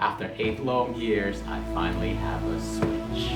After 8 long years, I finally have a Switch.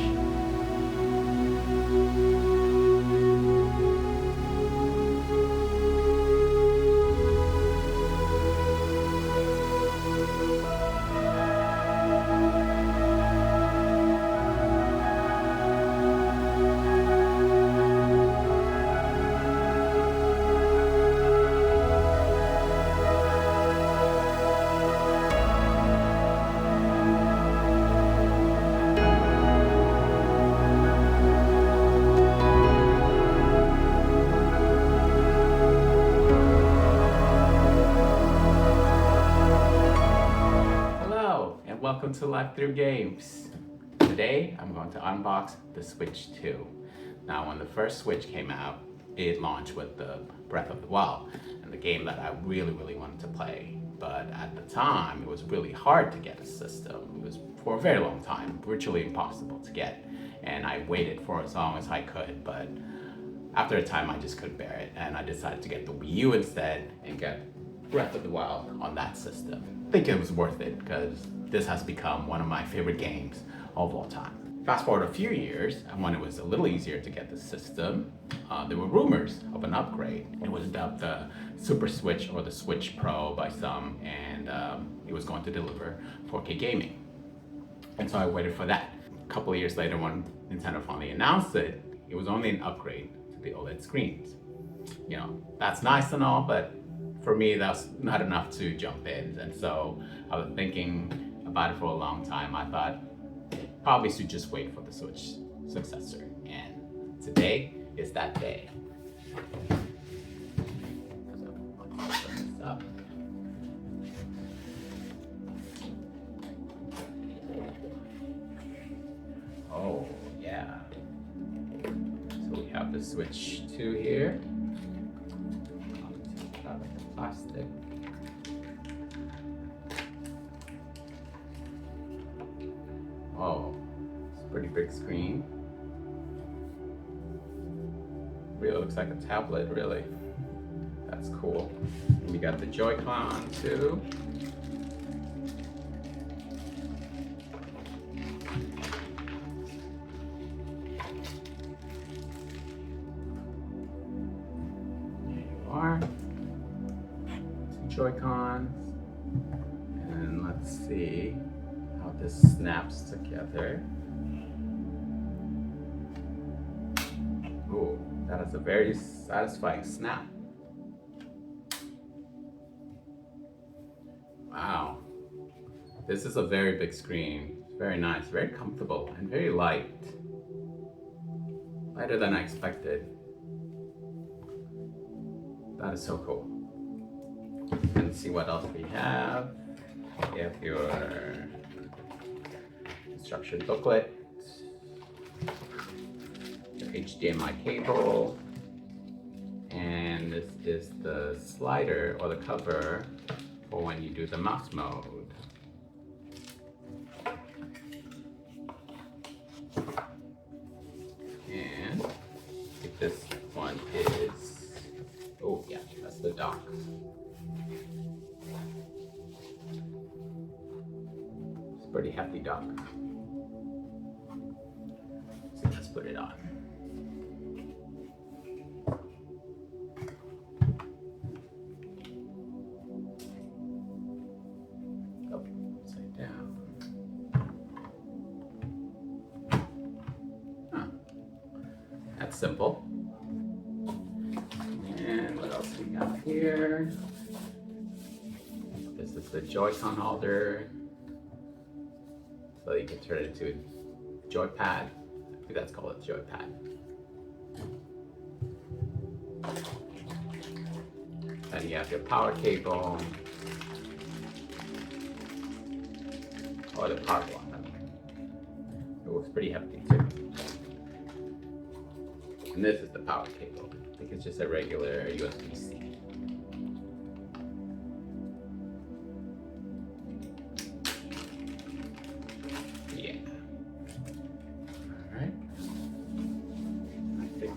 Hello, and welcome to Life Through Games. Today, I'm going to unbox the Switch 2. Now, when the first Switch came out, it launched with the Breath of the Wild, and the game that I really wanted to play. But at the time, it was really hard to get a system. It was, for a very long time, virtually impossible to get. And I waited for as long as I could, but after a time, I just couldn't bear it, and I decided to get the Wii U instead and get Breath of the Wild on that system. I think it was worth it because this has become one of my favorite games of all time. Fast forward a few years, and when it was a little easier to get the system, there were rumors of an upgrade. It was dubbed the Super Switch or the Switch Pro by some, and it was going to deliver 4K gaming. And so I waited for that. A couple of years later, when Nintendo finally announced it, it was only an upgrade to the OLED screens. You know, that's nice and all, but for me, that's not enough to jump in. And so I was thinking about it for a long time. I thought probably should just wait for the Switch successor. And today is that day. So let's open this up. Oh, yeah. So we have the Switch 2 here. Plastic. Oh, it's a pretty big screen. Really looks like a tablet, really. That's cool. And we got the Joy-Con too. There you are. Joy-Cons, and let's see how this snaps together. Oh, that is a very satisfying snap. Wow, this is a very big screen. It's very nice, very comfortable, and very light. Lighter than I expected. That is so cool. And see what else we have. We have your instruction booklet, your HDMI cable, and this is the slider or the cover for when you do the mouse mode. And I think this one is, oh yeah, that's the dock. Pretty hefty dock. So let's put it on. Oh, upside down. Huh. That's simple. And what else we got here? This is the Joy-Con holder. So you can turn it into a joypad. I think that's called a joypad. Then you have your power cable. Or the power one. It looks pretty hefty too. And this is the power cable. I think it's just a regular USB-C.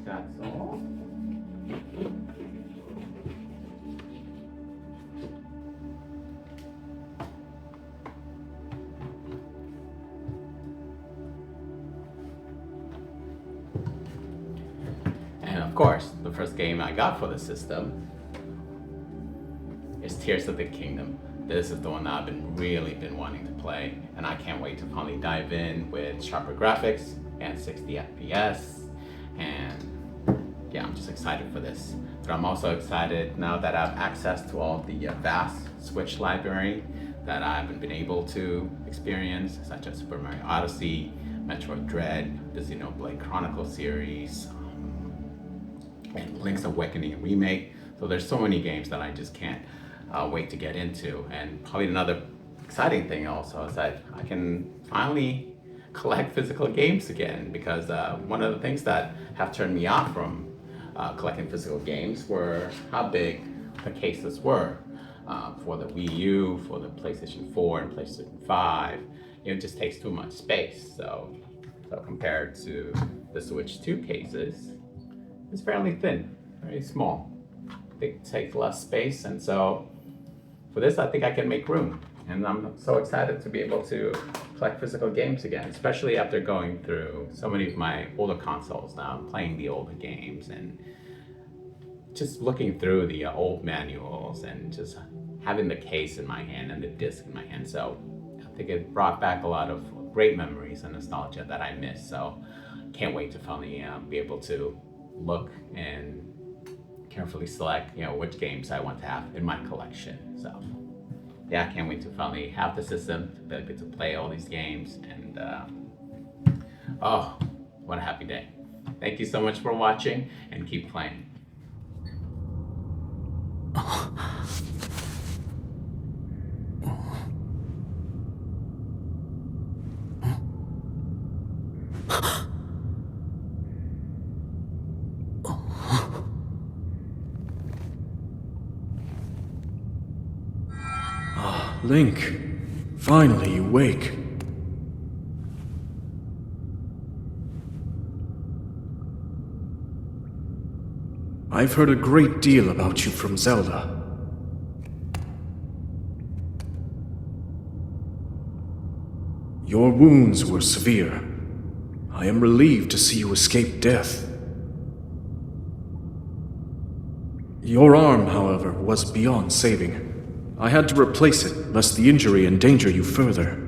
That's all. of course, the first game I got for the system is Tears of the Kingdom. This is the one that I've really been wanting to play, and I can't wait to finally dive in with sharper graphics and 60 FPS. And yeah, I'm just excited for this. But I'm also excited now that I have access to all the vast Switch library that I haven't been able to experience, such as Super Mario Odyssey, Metroid Dread, the Xenoblade Chronicles series, and Link's Awakening remake. So there's so many games that I just can't wait to get into. And probably another exciting thing also is that I can finally collect physical games again, because one of the things that have turned me off from collecting physical games were how big the cases were for the Wii U, for the PlayStation 4 and PlayStation 5. It just takes too much space. So compared to the Switch 2 cases, it's fairly thin, very small. They take less space, and so for this, I think I can make room. And I'm so excited to be able to collect physical games again, especially after going through so many of my older consoles now, playing the older games and just looking through the old manuals and just having the case in my hand and the disc in my hand. So I think it brought back a lot of great memories and nostalgia that I miss. So can't wait to finally be able to look and carefully select, which games I want to have in my collection. So yeah, I can't wait to finally have the system to be able to play all these games. And oh, what a happy day. Thank you so much for watching, and keep playing. Link, finally you wake. I've heard a great deal about you from Zelda. Your wounds were severe. I am relieved to see you escape death. Your arm, however, was beyond saving. I had to replace it, lest the injury endanger you further.